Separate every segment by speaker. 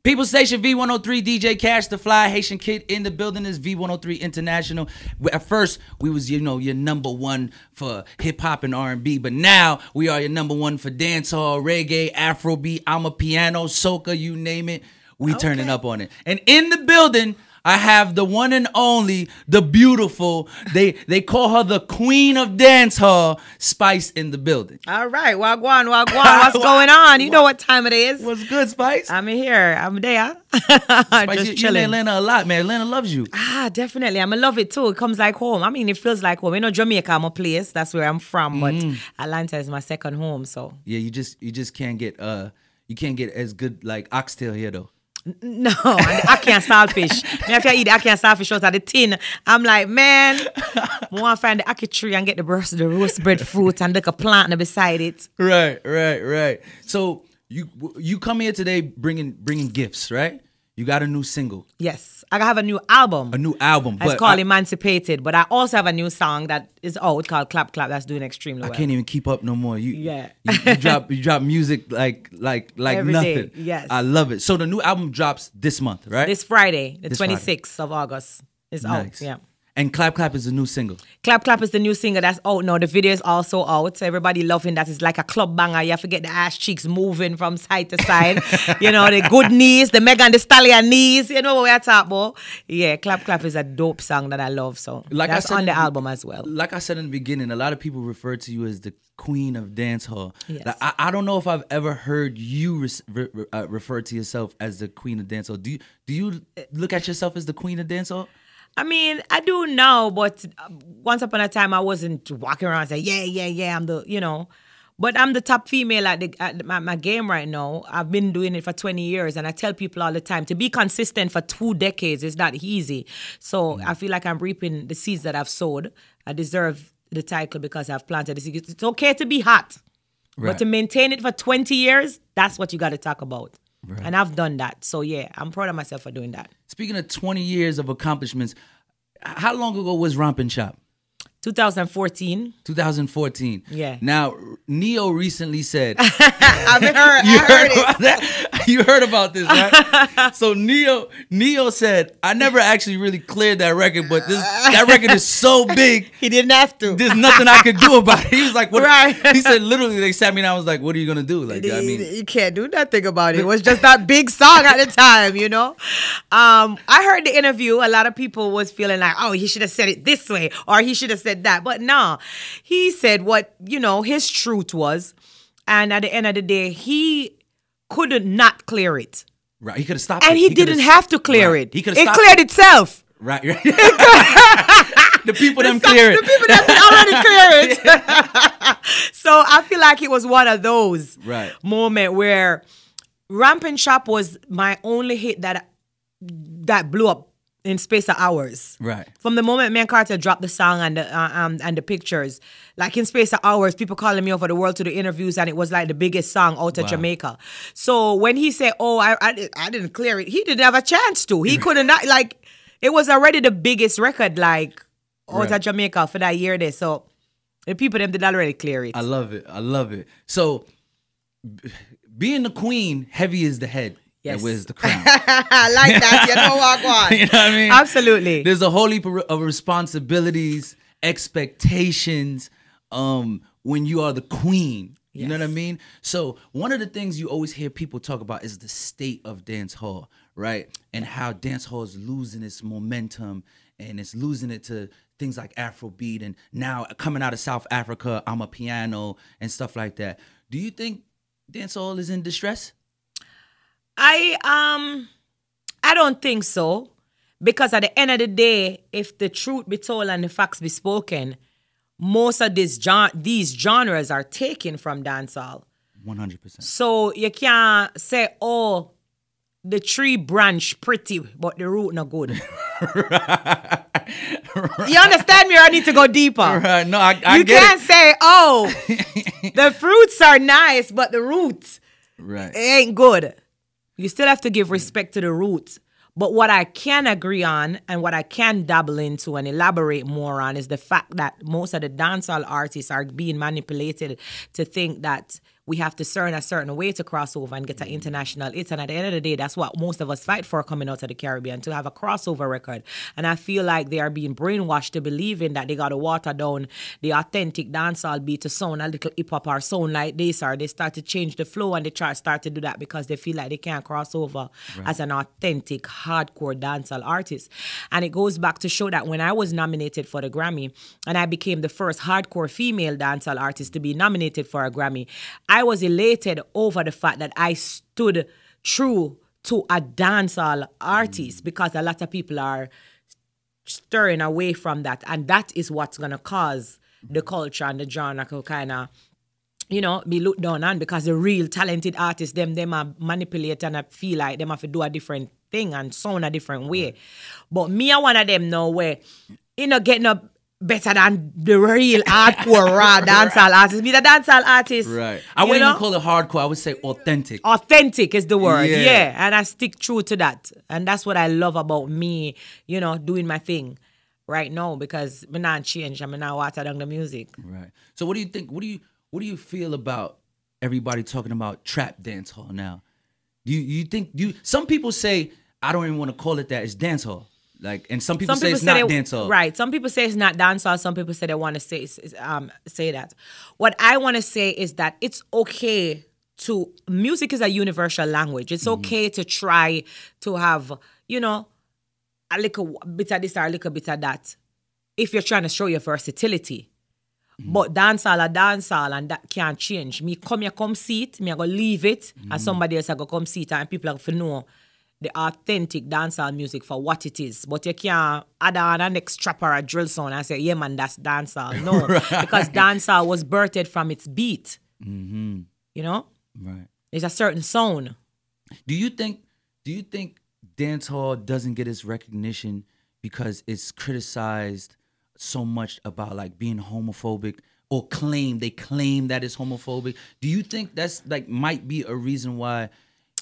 Speaker 1: People Station V103, DJ Kash the Fly Haitian Kid in the building is V103 International. At first, we was, your number one for hip hop and R&B, but now we are your number one for dancehall, reggae, Afrobeat, Amapiano, soca, you name it. We turning up on it. And in the building, I have the one and only, the beautiful, they call her the queen of dancehall, Spice in the building.
Speaker 2: All right, wagwan. What's going on? You know what time it is.
Speaker 1: What's good, Spice?
Speaker 2: I'm here. I'm there.
Speaker 1: Spice,
Speaker 2: Just
Speaker 1: you're in
Speaker 2: chilling.
Speaker 1: Atlanta a lot, man. Atlanta loves you.
Speaker 2: Definitely. I'm going to love it too. It comes like home. I mean, it feels like home. Jamaica, I'm a place. That's where I'm from. But Atlanta is my second home, so.
Speaker 1: Yeah, you just can't get as good like oxtail here though.
Speaker 2: No, and the ackee and saltfish. If I eat the ackee and saltfish out of the tin, I'm like, man, I want to find the ackee tree and get the roast breadfruit and like a plant beside it.
Speaker 1: Right. So you come here today bringing gifts, right? You got a new single.
Speaker 2: Yes, I have a new album. It's called Emancipated, but I also have a new song that is out called Clap Clap that's doing extremely well.
Speaker 1: I can't even keep up no more. You drop music like
Speaker 2: Every
Speaker 1: nothing.
Speaker 2: day, yes.
Speaker 1: I love it. So the new album drops this month, right?
Speaker 2: This Friday, the 26th of August. It's out, yeah.
Speaker 1: And Clap Clap is the new single.
Speaker 2: Clap Clap is the new single that's out now. The video is also out. So everybody loving that. It's like a club banger. You have to get the ass cheeks moving from side to side. The good knees, the Megan Thee Stallion knees. You know what we're talking about? Yeah, Clap Clap is a dope song that I love. So that's on the album as well.
Speaker 1: Like I said in the beginning, a lot of people refer to you as the queen of dancehall.
Speaker 2: Yes.
Speaker 1: Like, I don't know if I've ever heard you refer to yourself as the queen of dancehall. Do you look at yourself as the queen of dancehall?
Speaker 2: I mean, I do now, but once upon a time I wasn't walking around saying, yeah, I'm the, But I'm the top female at my game right now. I've been doing it for 20 years, and I tell people all the time, to be consistent for 2 decades is not easy. So I feel like I'm reaping the seeds that I've sowed. I deserve the title because I've planted the seeds. It's okay to be hot, but to maintain it for 20 years, that's what you got to talk about. Right. And I've done that. So, yeah, I'm proud of myself for doing that.
Speaker 1: Speaking of 20 years of accomplishments, how long ago was Rompin' Shop?
Speaker 2: 2014.
Speaker 1: 2014.
Speaker 2: Yeah.
Speaker 1: Now, Neo recently said...
Speaker 2: I heard it.
Speaker 1: That? You heard about this, right? So Neo said, I never actually really cleared that record, but that record is so big.
Speaker 2: He didn't have to.
Speaker 1: There's nothing I could do about it. He was like, what?
Speaker 2: Right.
Speaker 1: He said, literally, they sat me down. I was like, what are you going to do? Like, I mean...
Speaker 2: You can't do nothing about it. It was just that big song at the time, I heard the interview. A lot of people was feeling like, oh, he should have said it this way, or he should have said that. But no, he said what, his truth was. And at the end of the day, he couldn't not clear it.
Speaker 1: Right. He could have stopped
Speaker 2: it. And he didn't have to clear it.
Speaker 1: He could
Speaker 2: have
Speaker 1: stopped
Speaker 2: it. It cleared itself.
Speaker 1: Right. The people them clear it.
Speaker 2: The people that already clear it. So I feel like it was one of those moments where Rompin' Shop was my only hit that blew up in space of hours.
Speaker 1: Right.
Speaker 2: From the moment me and Carter dropped the song and the pictures, like in space of hours, people calling me over the world to the interviews, and it was like the biggest song out of Jamaica. So when he said, "Oh, I didn't clear it," he didn't have a chance to. He could not it was already the biggest record out of Jamaica for that year there. So the people them did already clear it.
Speaker 1: I love it. So being the queen, heavy is the head.
Speaker 2: Yes.
Speaker 1: That wears the crown.
Speaker 2: I like that. You know what?
Speaker 1: You know what I mean?
Speaker 2: Absolutely.
Speaker 1: There's a whole heap of responsibilities, expectations when you are the queen. You know what I mean? So one of the things you always hear people talk about is the state of dancehall, right? And how dancehall is losing its momentum and it's losing it to things like Afrobeat and now coming out of South Africa, Amapiano and stuff like that. Do you think dancehall is in distress?
Speaker 2: I don't think so, because at the end of the day, if the truth be told and the facts be spoken, most of these genres are taken from dancehall.
Speaker 1: 100%.
Speaker 2: So you can't say, oh, the tree branch pretty, but the root not good.
Speaker 1: Right.
Speaker 2: You understand me, or I need to go deeper?
Speaker 1: Right. No, I
Speaker 2: you
Speaker 1: get
Speaker 2: can't say, oh, the fruits are nice, but the roots ain't good. You still have to give respect to the roots. But what I can agree on and what I can dabble into and elaborate more on is the fact that most of the dancehall artists are being manipulated to think that we have to earn a certain way to cross over and get an international hit. And at the end of the day, that's what most of us fight for coming out of the Caribbean, to have a crossover record. And I feel like they are being brainwashed to believing that they got to water down the authentic dancehall beat to sound a little hip-hop or sound like this, or they start to change the flow and they start to do that because they feel like they can't cross over as an authentic, hardcore dancehall artist. And it goes back to show that when I was nominated for the Grammy and I became the first hardcore female dancehall artist to be nominated for a Grammy, I was elated over the fact that I stood true to a dancehall artist, because a lot of people are stirring away from that, and that is what's going to cause the culture and the genre to kind of, you know, be looked down on, because the real talented artists, them are manipulate and I feel like them have to do a different thing and sound a different way. But me, I one of them now where, you know, getting up better than the real hardcore raw dancehall artist. Be the dancehall artist.
Speaker 1: Right. I wouldn't even call it hardcore. I would say authentic.
Speaker 2: Authentic is the word. Yeah. And I stick true to that. And that's what I love about me, you know, doing my thing right now, because I'm not change. I'm not water down the music.
Speaker 1: Right. So what do you think? What do you feel about everybody talking about trap dancehall now? You think some people say, I don't even want to call it that, it's dancehall. Like, and some people say it's not dancehall.
Speaker 2: Right. Some people say it's not dancehall. Some people say they want to say that. What I want to say is that it's okay to, music is a universal language. It's okay to try to have, you know, a little bit of this or a little bit of that, if you're trying to show your versatility. But dancehall a dancehall, and that can't change. Me come see it, me I go leave it, and somebody else I go come see it, and people have to know the authentic dancehall music for what it is. But you can't add on a next trap or a drill sound and say, yeah man, that's dancehall. No, because dancehall was birthed from its beat. You know? Right. There's a certain sound.
Speaker 1: Do you think dancehall doesn't get its recognition because it's criticized so much about like being homophobic, or they claim that it's homophobic? Do you think that's like might be a reason why?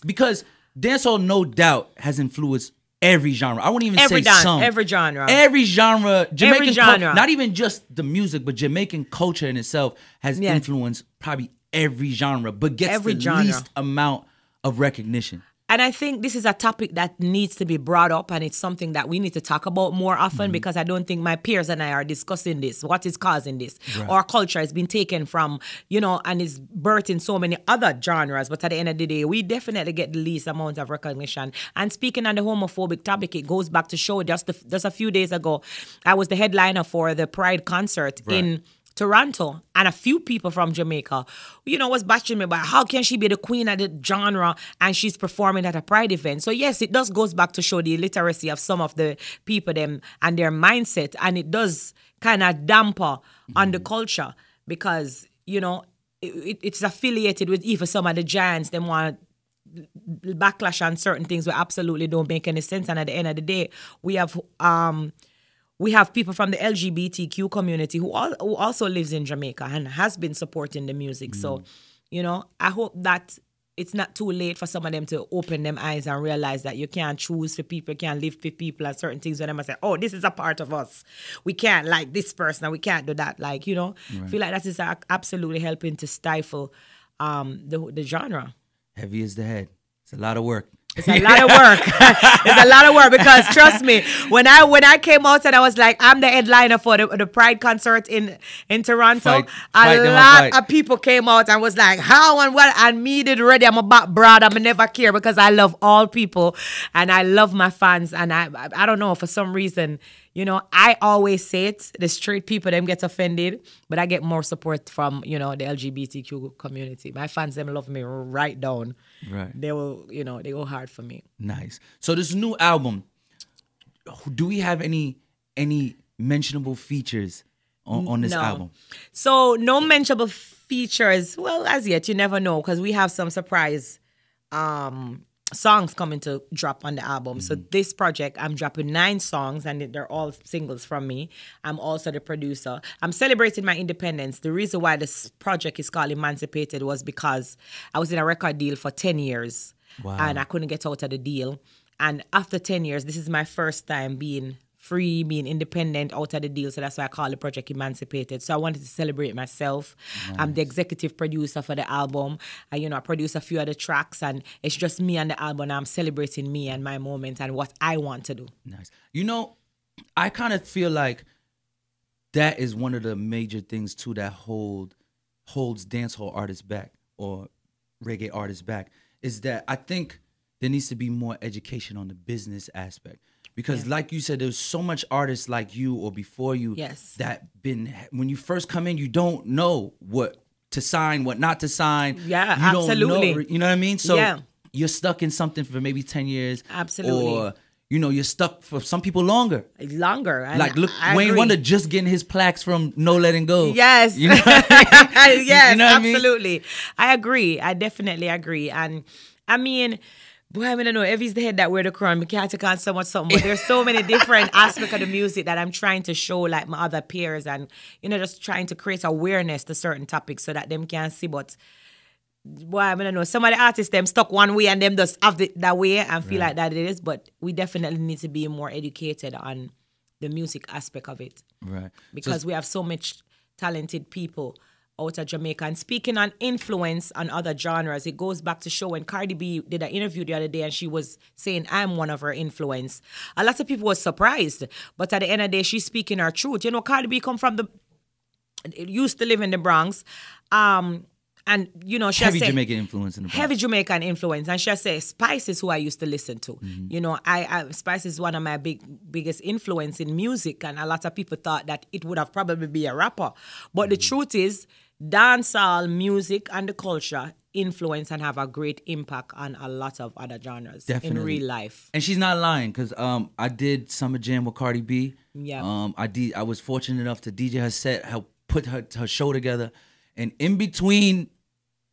Speaker 1: Because dancehall, no doubt, has influenced every genre. I won't even say some.
Speaker 2: Every genre.
Speaker 1: Every genre. Jamaican culture, not even just the music, but Jamaican culture in itself has influenced probably every genre, but gets the least amount of recognition.
Speaker 2: And I think this is a topic that needs to be brought up, and it's something that we need to talk about more often, because I don't think my peers and I are discussing this. What is causing this? Right. Our culture has been taken from, you know, and is birthed in so many other genres. But at the end of the day, we definitely get the least amount of recognition. And speaking on the homophobic topic, it goes back to show just a few days ago, I was the headliner for the Pride concert in Toronto, and a few people from Jamaica, you know, was bashing me about how can she be the queen of the genre and she's performing at a Pride event. So yes, it does goes back to show the illiteracy of some of the people them and their mindset, and it does kind of damper on the culture, because, you know, it's affiliated with even some of the giants. Them want backlash on certain things that absolutely don't make any sense. And at the end of the day, we have people from the LGBTQ community who also lives in Jamaica and has been supporting the music. So, you know, I hope that it's not too late for some of them to open them eyes and realize that you can't choose for people, you can't live for people, and certain things when them say, oh, this is a part of us. We can't like this person and we can't do that. Like, you know, I feel like that is absolutely helping to stifle the genre. Heavy
Speaker 1: as the head. It's a lot of work.
Speaker 2: It's a lot of work. It's a lot of work, because trust me, when I came out and I was like, I'm the headliner for the Pride concert in Toronto, a lot of people came out and was like, how and what, and me did ready. I'm a back broad. I'm never care, because I love all people and I love my fans. And I don't know, for some reason, you know, I always say it, the straight people, them get offended, but I get more support from, you know, the LGBTQ community. My fans, them love me right down. Right. They will, you know, they go hard for me.
Speaker 1: Nice. So this new album, do we have any mentionable features on this album?
Speaker 2: So no mentionable features. Well, as yet, you never know, because we have some surprise songs coming to drop on the album. So this project, I'm dropping 9 songs, and they're all singles from me. I'm also the producer. I'm celebrating my independence. The reason why this project is called Emancipated was because I was in a record deal for 10 years. Wow. And I couldn't get out of the deal. And after 10 years, this is my first time being free, being independent out of the deal. So that's why I call the project Emancipated. So I wanted to celebrate myself. Nice. I'm the executive producer for the album. I produce a few of the tracks, and it's just me and the album. And I'm celebrating me and my moment and what I want to do.
Speaker 1: Nice. I kind of feel like that is one of the major things too that holds dancehall artists back or reggae artists back, is that I think there needs to be more education on the business aspect. Because like you said, there's so much artists like you or before you that when you first come in, you don't know what to sign, what not to sign.
Speaker 2: Yeah,
Speaker 1: you
Speaker 2: absolutely.
Speaker 1: Don't know, you know what I mean? So you're stuck in something for maybe 10 years.
Speaker 2: Absolutely.
Speaker 1: Or, you're stuck for some people longer.
Speaker 2: Longer.
Speaker 1: Like, look, Wayne Wonder just getting his plaques from No Letting Go.
Speaker 2: Yes.
Speaker 1: You know what I mean?
Speaker 2: Yes,
Speaker 1: you know what
Speaker 2: absolutely.
Speaker 1: I mean?
Speaker 2: I agree. I definitely agree. And I mean, boy, I don't know. Evie's the head that wear the crown. We can't take on so much something. But there's so many different aspects of the music that I'm trying to show like my other peers, and, just trying to create awareness to certain topics so that them can see. But boy, I don't know. Some of the artists, them stuck one way and them just have that way and feel like that it is. But we definitely need to be more educated on the music aspect of it.
Speaker 1: Right.
Speaker 2: Because we have so much talented people out of Jamaica. And speaking on influence on other genres, it goes back to show when Cardi B did an interview the other day and she was saying, I'm one of her influence. A lot of people were surprised. But at the end of the day, she's speaking her truth. Cardi B used to live in the Bronx. And, she
Speaker 1: heavy Jamaican influence in the Bronx.
Speaker 2: Heavy Jamaican influence. And she say, Spice is who I used to listen to. Mm-hmm. Spice is one of my biggest influence in music. And a lot of people thought that it would have probably be a rapper. But the truth is, dancehall music and the culture influence and have a great impact on a lot of other genres in real life.
Speaker 1: And she's not lying, because I did Summer Jam with Cardi B.
Speaker 2: Yeah.
Speaker 1: I was fortunate enough to DJ her set, help put her show together. And in between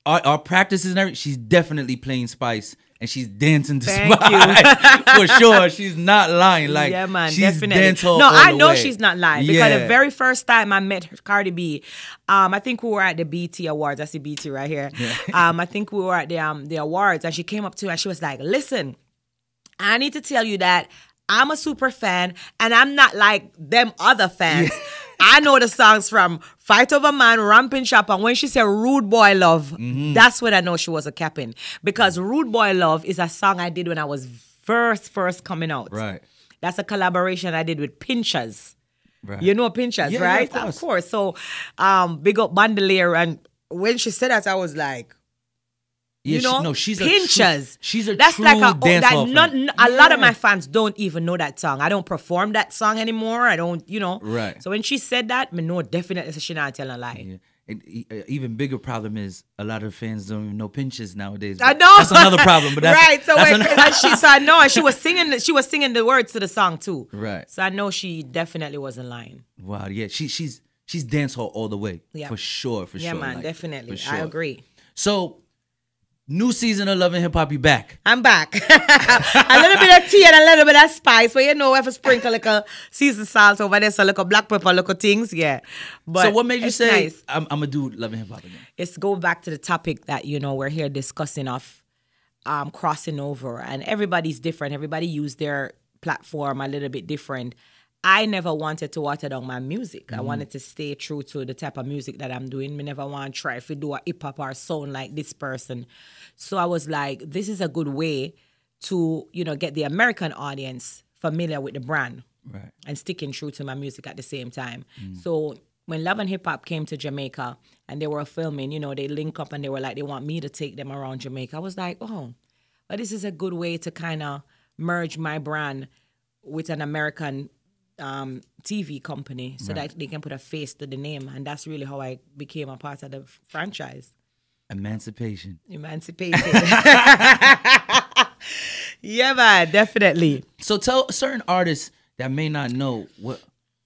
Speaker 1: our practices and everything, she's definitely playing Spice and she's dancing to Spice. For sure. She's not lying. Like,
Speaker 2: yeah, man,
Speaker 1: she's
Speaker 2: definitely.
Speaker 1: dancehall.
Speaker 2: No, I know
Speaker 1: way.
Speaker 2: She's not lying. Because the very first time I met Cardi B, I think we were at the BT Awards. I see BT right here. Yeah. I think we were at the awards, and she came up to me and she was like, listen, I need to tell you that I'm a super fan and I'm not like them other fans. Yeah. I know the songs from Fight Over Man, Ramping Shop, and when she said Rude Boy Love, that's when I know she was a capping. Because Rude Boy Love is a song I did when I was first coming out.
Speaker 1: Right.
Speaker 2: That's a collaboration I did with Pinchers.
Speaker 1: Right.
Speaker 2: You know Pinchers, right?
Speaker 1: Yeah,
Speaker 2: of course. So, big up Bandolier, and when she said that, I was like,
Speaker 1: yeah, she's
Speaker 2: Pinchers.
Speaker 1: She's a
Speaker 2: That's
Speaker 1: true
Speaker 2: like a
Speaker 1: fan.
Speaker 2: A lot of my fans don't even know that song. I don't perform that song anymore. I don't,
Speaker 1: Right.
Speaker 2: So when she said that, I know definitely she not telling a lie.
Speaker 1: Yeah. And even bigger problem is a lot of fans don't even know Pinches nowadays.
Speaker 2: I know.
Speaker 1: That's another problem. But that's,
Speaker 2: right. So I know, and she was singing the words to the song too.
Speaker 1: Right.
Speaker 2: So I know she definitely wasn't lying.
Speaker 1: Wow. Yeah. She's dancehall all the way. Yeah. For sure.
Speaker 2: Yeah, man. Definitely. Sure. I agree.
Speaker 1: So, new season of Love and Hip Hop, you back.
Speaker 2: I'm back. A little bit of tea and a little bit of spice. But we have to sprinkle like a seasoned salt over there, so like a black pepper, like a things, yeah. But
Speaker 1: so what made you say,
Speaker 2: nice.
Speaker 1: I'm going to do Love and Hip Hop again?
Speaker 2: It's go back to the topic that, we're here discussing of crossing over. And everybody's different. Everybody use their platform a little bit different. I never wanted to water down my music. I wanted to stay true to the type of music that I'm doing. I never want to try to do a hip-hop or sound like this person. So I was like, this is a good way to, get the American audience familiar with the brand.
Speaker 1: Right.
Speaker 2: And sticking true to my music at the same time. So when Love and Hip Hop came to Jamaica and they were filming, they link up and they were like, they want me to take them around Jamaica. I was like, oh, but this is a good way to kind of merge my brand with an American TV company so that they can put a face to the name. And that's really how I became a part of the franchise.
Speaker 1: Emancipation.
Speaker 2: Yeah, man, definitely.
Speaker 1: So tell certain artists that may not know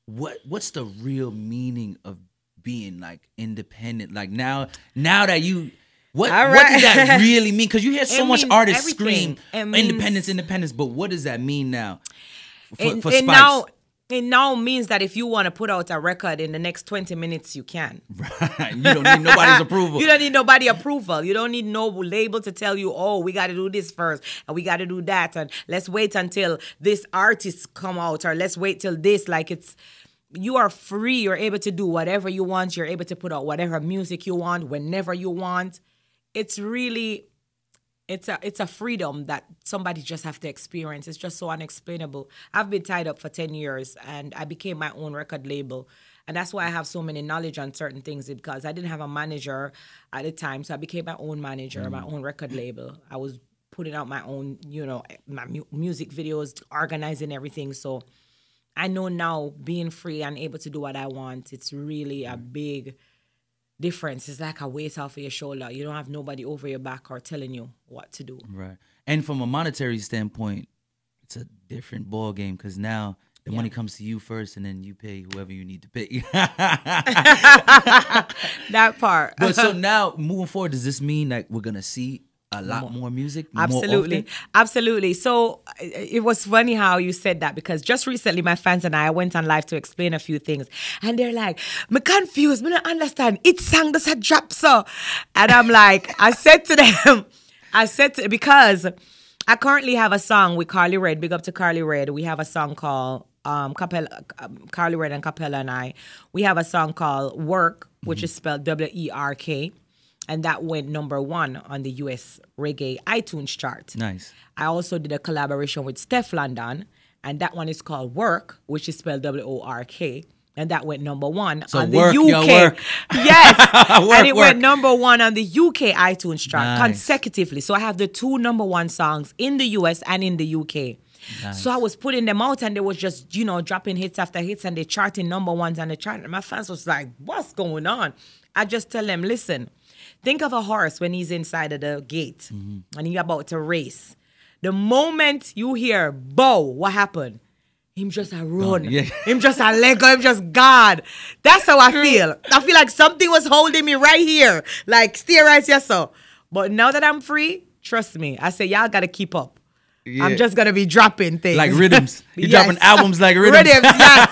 Speaker 1: what's the real meaning of being like independent. Like now that you what does that really mean? Because you hear so much artists scream independence, but what does that mean now for Spice?
Speaker 2: Now, It now means that if you want to put out a record in the next 20 minutes, you can.
Speaker 1: Right. You don't need nobody's approval.
Speaker 2: You don't need nobody approval. You don't need no label to tell you, oh, we got to do this first and we got to do that. And let's wait until this artist come out, or let's wait till this. Like, you are free. You're able to do whatever you want. You're able to put out whatever music you want, whenever you want. It's really... It's a freedom that somebody just have to experience. It's just so unexplainable. I've been tied up for 10 years, and I became my own record label. And that's why I have so many knowledge on certain things, because I didn't have a manager at the time. So I became my own manager, my own record label. I was putting out my own, my music videos, organizing everything. So I know now, being free and able to do what I want, it's really a big difference. It's like a weight off of your shoulder. You don't have nobody over your back or telling you what to do.
Speaker 1: Right. And from a monetary standpoint, it's a different ball game, because now the money comes to you first, and then you pay whoever you need to pay.
Speaker 2: That part.
Speaker 1: But so now, moving forward, does this mean that we're gonna see a lot more music?
Speaker 2: Absolutely. Absolutely. So it was funny how you said that, because just recently my fans and I went on live to explain a few things, and they're like, "Me confused, me don't understand. It sang this a drop so." And I'm like, I said to them, because I currently have a song with Carly Red. Big up to Carly Red. We have a song called Carly Red and Capella and I. We have a song called Work, which is spelled WERK. And that went #1 on the US Reggae iTunes chart.
Speaker 1: Nice.
Speaker 2: I also did a collaboration with Steph London, and that one is called Work, which is spelled WORK. And that went #1 on the UK.
Speaker 1: Work.
Speaker 2: Yes.
Speaker 1: And
Speaker 2: it went #1 on the UK iTunes chart
Speaker 1: Nice.
Speaker 2: consecutively. So I have the 2 #1 songs in the US and in the UK. Nice. So I was putting them out, and they was just, dropping hits after hits, and they charting #1s on the chart. And my fans was like, what's going on? I just tell them, listen, think of a horse when he's inside of the gate and he's about to race. The moment you hear, bow, what happened? Him just a run. Him just a let go. Him just God. That's how I feel. I feel like something was holding me right here. Like, stay right here, so. But now that I'm free, trust me, I say, y'all got to keep up. Yeah. I'm just going to be dropping things.
Speaker 1: Like rhythms. You're dropping albums like rhythms.
Speaker 2: Yes.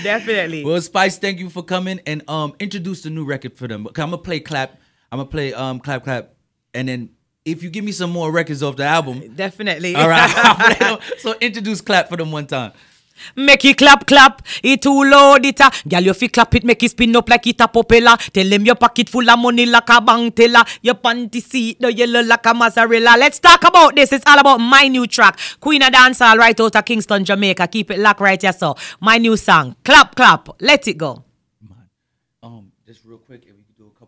Speaker 2: Definitely.
Speaker 1: Well, Spice, thank you for coming, and introduce the new record for them. I'm going to play Clap. I'm going to play Clap Clap. And then if you give me some more records off the album.
Speaker 2: Definitely.
Speaker 1: All right. So introduce Clap for them one time.
Speaker 2: Make it clap, clap, it too loud, it a. Girl, you fi clap it, make it spin up like it a propeller. Tell them your pocket full of money like a bank teller. Your panty seat, the yellow like a mozzarella. Let's talk about this. It's all about my new track. Queen of Dancehall, right out of Kingston, Jamaica. Keep it locked right here, so. My new song, Clap, Clap. Let it go.
Speaker 1: Just real quick,